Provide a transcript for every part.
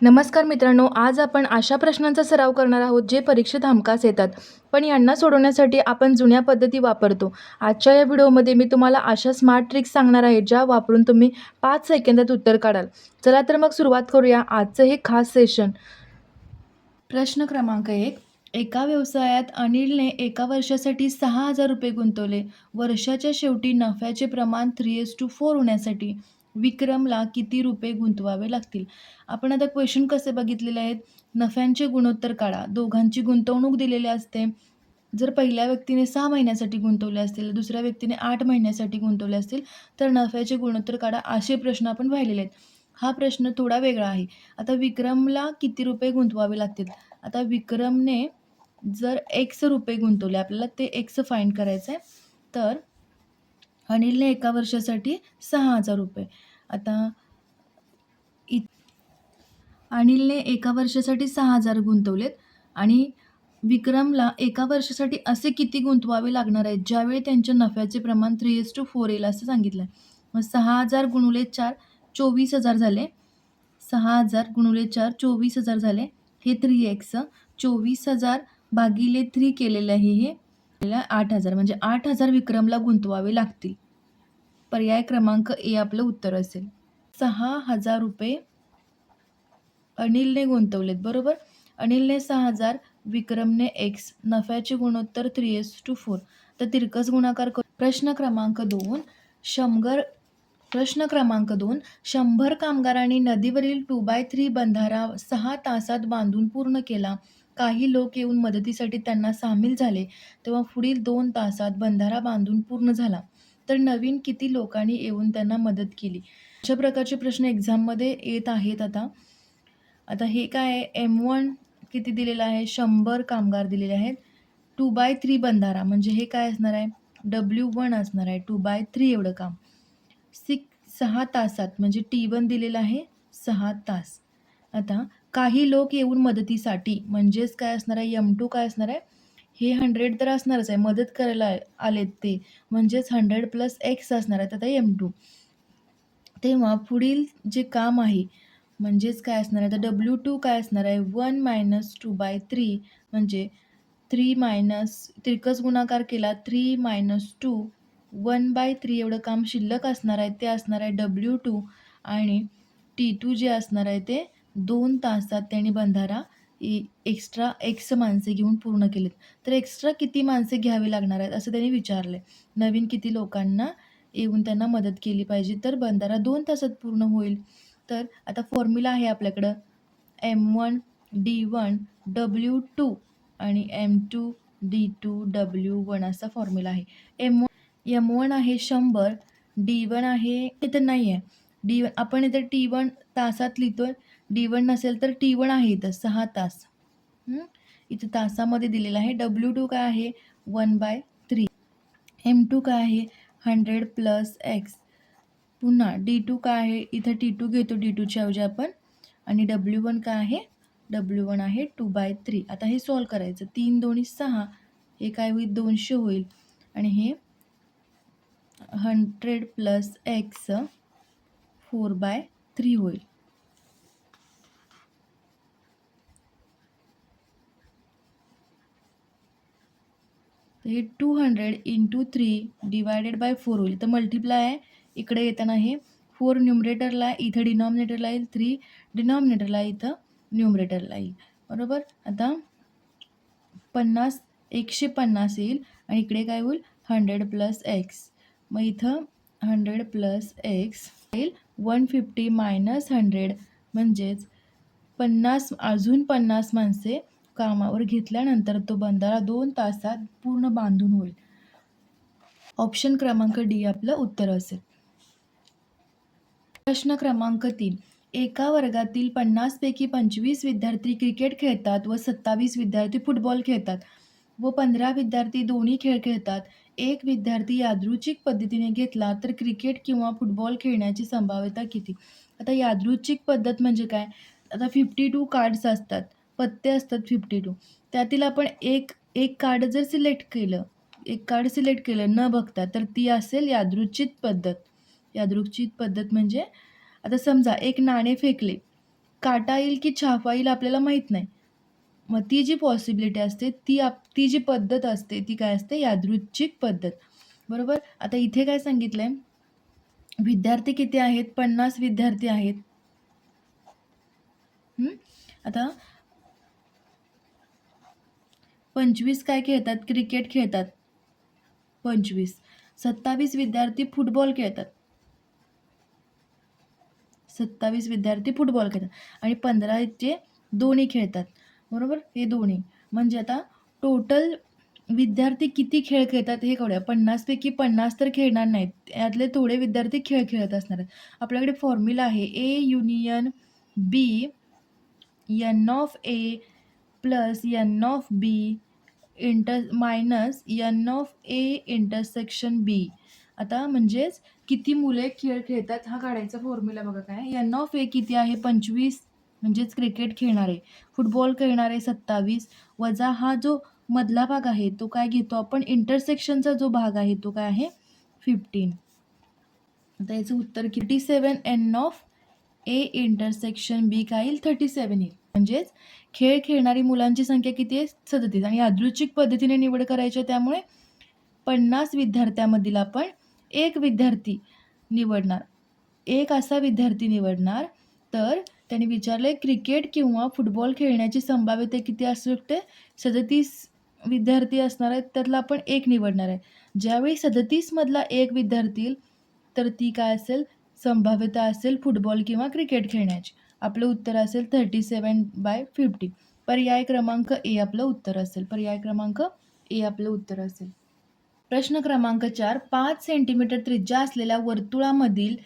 नमस्कार मित्रांनो, आज आपण अशा प्रश्नांचा सराव करणार आहोत जे परीक्षेत हमखास येतात. पण यांना सोडवण्यासाठी आपण जुन्या पद्धती वापरतो. आजच्या या व्हिडिओमध्ये मी तुम्हाला अशा स्मार्ट ट्रिक्स सांगणार आहे, ज्या वापरून तुम्ही 5 सेकंदात उत्तर काढाल. चला तर मग सुरुवात करूया आजचं हे खास सेशन. प्रश्न क्रमांक 1. एका व्यवसायात अनिलने एका वर्षासाठी 6,000 रुपये गुंतवले. वर्षाच्या शेवटी नफ्याचे प्रमाण 3:4 होण्यासाठी विक्रमला किती रुपये गुंतवावे लागतील? आपण आता क्वेश्चन कसे बघितलेले आहेत? नफ्यांचे गुणोत्तर काढा. दोघांची गुंतवणूक दिलेली असते. जर पहिल्या व्यक्तीने 6 महिन्यासाठी गुंतवले असतील, दुसऱ्या व्यक्तीने 8 महिन्यासाठी गुंतवले असतील, तर नफ्याचे गुणोत्तर काढा, असे प्रश्न आपण पाहिलेले आहेत. हा प्रश्न थोडा वेगळा आहे. आता विक्रमला किती रुपये गुंतवावे लागतील? आता विक्रमने जर एक्स रुपये गुंतवले, आपल्याला ते एक्स फाइंड करायचं आहे. तर अनिलने एका वर्षासाठी 6,000 रुपये. आता अनिलने एका वर्षासाठी 6,000 गुंतवलेत आणि विक्रमला एका वर्षासाठी असे किती गुंतवावे लागणार आहेत, ज्यावेळी त्यांच्या नफ्याचे प्रमाण 3:4 येईल असं सांगितलं आहे. मग 6,000 गुणुले 4 24,000 झाले. 6,000 गुणुले 4 24,000 झाले. हे 3x 24,000 भागिले 3 केलेलं आहे हे 8,000, म्हणजे 8,000 विक्रमला गुंतवावे लागतील. पर्याय क्रमांक ए आपलं उत्तर असेल. 6,000 रुपये अनिलने गुंतवलेत, बरोबर. अनिलने 6,000, विक्रमने एक्स, नफ्याचे गुणोत्तर 3:4. तर तिरकस गुणाकार करू. प्रश्न क्रमांक 2. 100 कामगारांनी नदीवरील 2x3 बंधारा 6 तासात बांधून पूर्ण केला. काही लोक येऊन मदतीसाठी त्यांना सामील झाले, तेव्हा पुढील 2 तासात बंधारा बांधून पूर्ण झाला. तर नवीन किती लोकांनी येऊन त्यांना मदत केली? अशा प्रकारचे प्रश्न एक्झाममध्ये येत आहेत. आता हे काय आहे? M1 किती दिलेलं आहे? 100 कामगार दिलेले आहेत. 2x3 बंधारा म्हणजे हे काय असणार आहे? W1 असणार आहे. 2x3 एवढं काम. 6 तासात म्हणजे T1 दिलेलं आहे 6 तास. आता काही लोक येऊन मदतीसाठी म्हणजेच काय असणार आहे? M2 काय असणार आहे? हे 100 तर असणारच आहे, मदत करायला आलेत ते, म्हणजेच 100 + x असणार आहे. आता M2 तेव्हा पुढील जे काम आहे म्हणजेच काय असणार आहे? तर W2 काय असणार आहे? 1 - 2/3 म्हणजे 3 - तिरकस गुणाकार केला 3 - 2 1/3 एवढं काम शिल्लक असणार आहे. ते असणार आहे W2 आणि T2 जे असणार आहे ते 2 तासात त्यांनी बंधारा एक्स्ट्रा एक्स माणसे घेऊन पूर्ण केलेत. तर एक्स्ट्रा किती माणसे घ्यावी लागणार आहेत असं त्यांनी विचारलं आहे. नवीन किती लोकांना येऊन त्यांना मदत केली पाहिजे, तर बंधारा 2 तासात पूर्ण होईल. तर आता फॉर्म्युला आहे आपल्याकडं M1 D1 W2 आणि M2 D2 W1 असा फॉर्म्युला आहे. M1 आहे 100, D1 आहे इथं नाही आहे. D1 आपण इथं T1 तासात लिहितोय. D1 नसेल तर T1 आहे इथं 6 तास. इथं तासामध्ये दिलेलं आहे. W2 काय आहे? 1/3. M2 काय आहे? 100 + x. पुन्हा D2 काय आहे? इथं T2 घेतो D2च्या ऐवजी आपण, आणि W1 काय आहे? W1 आहे 2/3. आता हे सॉल्व करायचं. 3 दोन्ही 6, हे काय होईल? 200 होईल आणि हे 100 + x 4/3 होईल. तर हे 200 × 3 / 4 होईल. तर मल्टिप्लाय आहे, इकडे येताना हे 4 न्यूमरेटरला आहे, इथं डिनॉमिनेटरला येईल, 3 डिनॉमिनेटरला इथं न्यूमरेटरला येईल, बरोबर. आता 150 येईल आणि इकडे काय होईल? 100 + x. मग इथं 100 + x येईल 150 - 100 म्हणजेच 50, अजून 50 माणसे कामावर घेतल्यानंतर तो बंधारा 2 तासात पूर्ण बांधून होईल. ऑप्शन क्रमांक डी आपलं उत्तर असेल. प्रश्न क्रमांक 3. एका वर्गातील 50 पैकी 25 विद्यार्थी क्रिकेट खेळतात व 27 विद्यार्थी फुटबॉल खेळतात व 15 विद्यार्थी दोन्ही खेळ खेळतात. एक विद्यार्थी यादृच्छिक पद्धतीने घेतला तर क्रिकेट किंवा फुटबॉल खेळण्याची संभाव्यता किती? आता यादृच्छिक पद्धत म्हणजे काय? आता 52 कार्ड्स असतात, पत्ते असतात 52. त्यातील आपण एक कार्ड जर एक कार्ड सिलेक्ट केलं न बघता, तर ती असेल यादृच्छिक पद्धत. यादृच्छिक पद्धत म्हणजे आता समजा एक नाणे फेकले काटा येईल की छापा येईल आपल्याला माहीत नाही. मग ती जी पॉसिबिलिटी असते ती जी पद्धत असते ती काय असते? यादृच्छिक पद्धत. बरोबर? आता इथे काय सांगितलंय? विद्यार्थी किती आहेत? 50 विद्यार्थी आहेत. आता 25 काय खेळतात? क्रिकेट खेळतात. 25. 27 विद्यार्थी फुटबॉल खेळतात. 27 विद्यार्थी फुटबॉल खेळतात आणि 15 जे दोन्ही खेळतात. बरोबर? हे दोन्ही. म्हणजे आता टोटल विद्यार्थी किती खेळ खेळतात हे कळूया. 50 पैकी 50 तर खेळणार नाहीत. यातले थोडे विद्यार्थी खेळ खेळत असणार आहेत. आपल्याकडे फॉर्म्युला आहे A union B N of A plus N of B minus N of A intersection B. आता म्हणजेच किती मुले खेळ खेळतात हा काढायचा फॉर्म्युला बघा काय. एन ऑफ ए किती आहे? 25 म्हणजेच क्रिकेट खेळणारे. फुटबॉल खेळणारे 27 वजा हा जो मधला भाग आहे तो काय घेतो आपण? इंटरसेक्शनचा जो भाग आहे तो काय आहे? 15. आता याचं उत्तर 37 एन ऑफ ए इंटरसेक्शन बी काय येईल? 37 येईल. म्हणजेच खेळ खेळणारी मुलांची संख्या किती आहे? 37 आणि यादृच्छिक पद्धतीने निवड करायची आहे, त्यामुळे 50 विद्यार्थ्यांमधील आपण एक विद्यार्थी निवडणार. एक असा विद्यार्थी निवडणार. तर त्यांनी विचारले क्रिकेट किंवा फुटबॉल खेळण्याची संभाव्यता किती असू शकते? 37 विद्यार्थी असणार आहेत, त्यातला आपण एक निवडणार आहे. ज्यावेळी 37 मधला एक विद्यार्थी येईल तर ती काय असेल? संभाव्यता असेल फुटबॉल किंवा क्रिकेट खेळण्याची. आपलं उत्तर असेल 37/50. पर्याय क्रमांक ए आपलं उत्तर असेल. पर्याय क्रमांक ए आपलं उत्तर असेल. प्रश्न क्रमांक 4. 5 सेंटीमीटर त्रिज्या असलेल्या वर्तुळामधील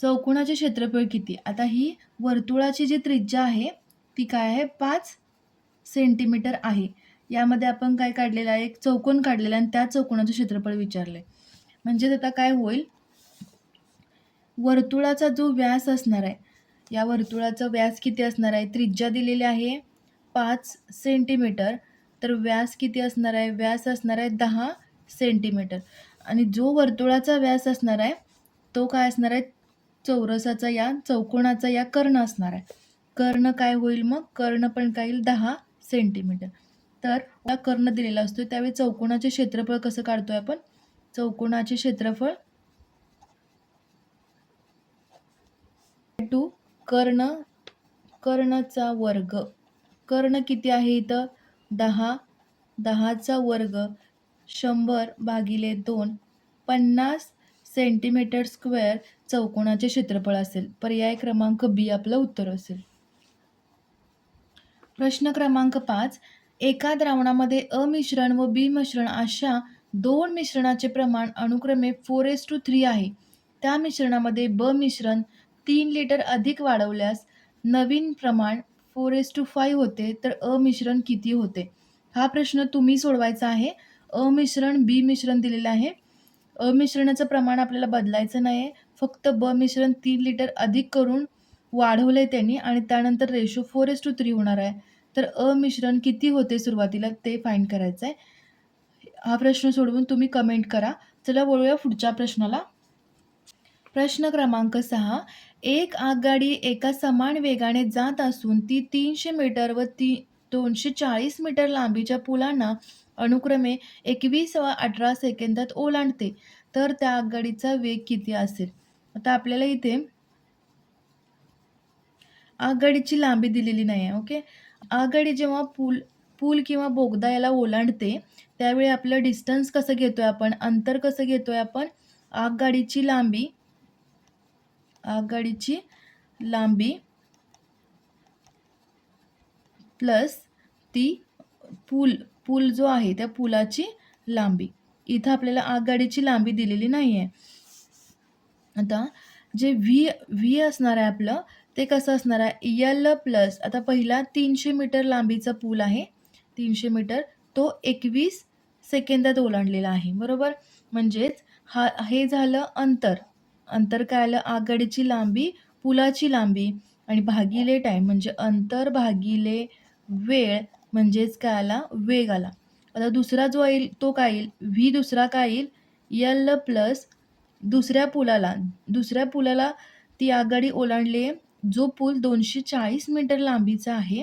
चौकोनाचे क्षेत्रफळ किती? आता ही वर्तुळाची जी त्रिज्या आहे ती काय आहे? 5 सेंटीमीटर आहे. यामध्ये आपण काय काढलेलं आहे? एक चौकोन काढलेला आणि त्या चौकोनाचे क्षेत्रफळ विचारले. म्हणजेच आता काय होईल? वर्तुळाचा जो व्यास असणार आहे, या वर्तुळाचा व्यास किती असणार आहे? त्रिज्या दिलेली आहे 5 सेंटीमीटर. तर व्यास किती असणार आहे? व्यास असणार आहे 10 सेंटीमीटर आणि जो वर्तुळाचा व्यास असणार आहे तो काय असणार आहे? चौरसाचा या चौकोनाचा या कर्ण असणार आहे. कर्ण काय होईल मग? कर्ण पण काय येईल? 10 सेंटीमीटर. तर हा कर्ण दिलेला असतो त्यावेळी चौकोनाचे क्षेत्रफळ कसं काढतोय आपण? चौकोनाचे क्षेत्रफळ टू कर्णचा वर्ग. कर्ण किती आहे इथं? 10. 10चा वर्ग 100/2 50 सेंटीमीटर स्क्वेअर चौकोनाचे क्षेत्रफळ असेल. पर्याय क्रमांक बी आपलं उत्तर असेल. प्रश्न क्रमांक 5. एका द्रावणामध्ये अ मिश्रण व बी मिश्रण अशा 2 मिश्रणाचे प्रमाण अनुक्रमे 4:3 आहे. त्या मिश्रणामध्ये ब मिश्रण 3 लिटर अधिक वाढवल्यास नवीन प्रमाण 4:5 होते, तर अ मिश्रण किती होते? हा प्रश्न तुम्ही सोडवायचा आहे. अ मिश्रण, बी मिश्रण दिलेलं आहे. अ मिश्रणाचं प्रमाण आपल्याला बदलायचं नाही. फक्त ब मिश्रण 3 लिटर अधिक करून वाढवलंय त्यांनी आणि त्यानंतर रेशो 4:3 होणार आहे. तर अ मिश्रण किती होते सुरुवातीला ते फाइंड करायचं आहे. हा प्रश्न सोडवून तुम्ही कमेंट करा. चला वळूया पुढच्या प्रश्नाला. प्रश्न क्रमांक 6. एक आगगाडी एका समान वेगाने जात असून ती 300 मीटर व 240 मीटर लांबीच्या पुलांना अनुक्रमे 21 व 18 सेकंदात ओलांडते. तर त्या आगगाडीचा वेग किती असेल? आता आपल्याला इथे आगगाडीची लांबी दिलेली नाही आहे. ओके. आगगाडी जेव्हा पूल किंवा बोगदा याला ओलांडते त्यावेळी आपलं डिस्टन्स कसं घेतोय आपण? अंतर कसं घेतोय आपण? आगगाडीची लांबी प्लस ती पूल जो आहे त्या पुलाची लांबी. इथं आपल्याला आगगाडीची लांबी दिलेली नाही आहे. आता जे व्ही असणार आहे आपलं ते कसं असणार आहे? यल प्लस आता पहिला 300 मीटर लांबीचा पूल आहे. 300 मीटर तो 21 सेकंदात ओलांडलेला आहे. बरोबर? म्हणजेच हे झालं अंतर. अंतर काय आलं? आगगाडीची लांबी, पुलाची लांबी आणि भागिले टाईम म्हणजे अंतर भागिले वेळ म्हणजेच काय आला? वेग आला. आता दुसरा जो येईल तो काय येईल? व्ही दुसरा काय येईल? यल प्लस दुसऱ्या पुलाला ती आगगाडी ओलांडली आहे जो पूल 240 मीटर लांबीचा आहे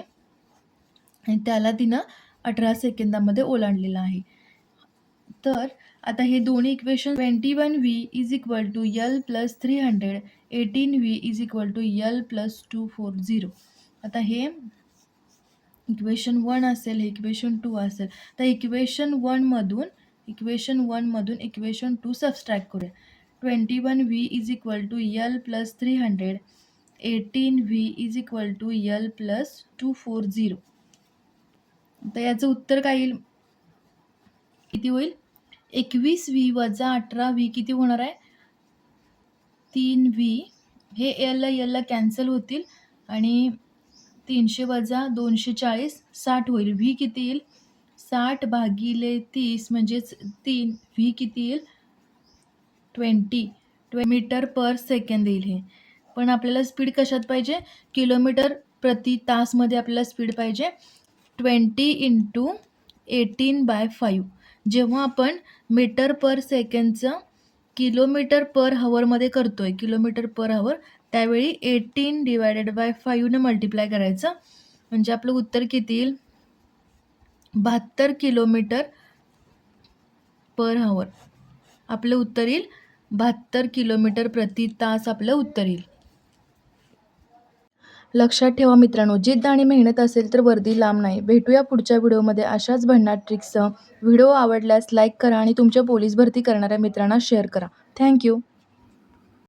आणि त्याला तिनं 18 सेकंदामध्ये ओलांडलेलं आहे. तर आता हे दोन्ही equation 21v = L + 300, 18v = L + 240. आता हे इक्वेशन 1 असेल, हे इक्वेशन 2 असेल. तर इक्वेशन 1 मधून इक्वेशन 2 सबट्रॅक्ट करूया. 21v = L + 300, 18v = L + 240. तर याचं उत्तर काय येईल? किती होईल? 21v - 18v किती होणार आहे? 3v. हे L कॅन्सल होतील आणि 300 - 240 60 होईल. v किती येईल? 60/30 म्हणजेच 3. v किती येईल? 20 मीटर पर सेकंद येईल हे. पण आपल्याला स्पीड कशात पाहिजे? किलोमीटर प्रति तासमध्ये आपल्याला स्पीड पाहिजे. 20 × 18/5. जेव्हा आपण मीटर पर सेकंदचं किलोमीटर पर हवरमध्ये करतोय, किलोमीटर पर हवर, त्यावेळी 18/5 ने मल्टिप्लाय करायचं. म्हणजे आपलं उत्तर किती येईल? 72 किलोमीटर पर हवर. आपलं उत्तर येईल 72 किलोमीटर प्रति तास आपलं उत्तर येईल. लक्षात ठेवा मित्रांनो, जिद्द आणि मेहनत असेल तर वर्दी लांब नाही. भेटूया पुढच्या व्हिडिओमध्ये अशाच भन्नाट ट्रिक्ससह. व्हिडिओ आवडल्यास लाईक करा आणि तुमच्या पोलीस भरती करणाऱ्या मित्रांना शेअर करा. थँक्यू.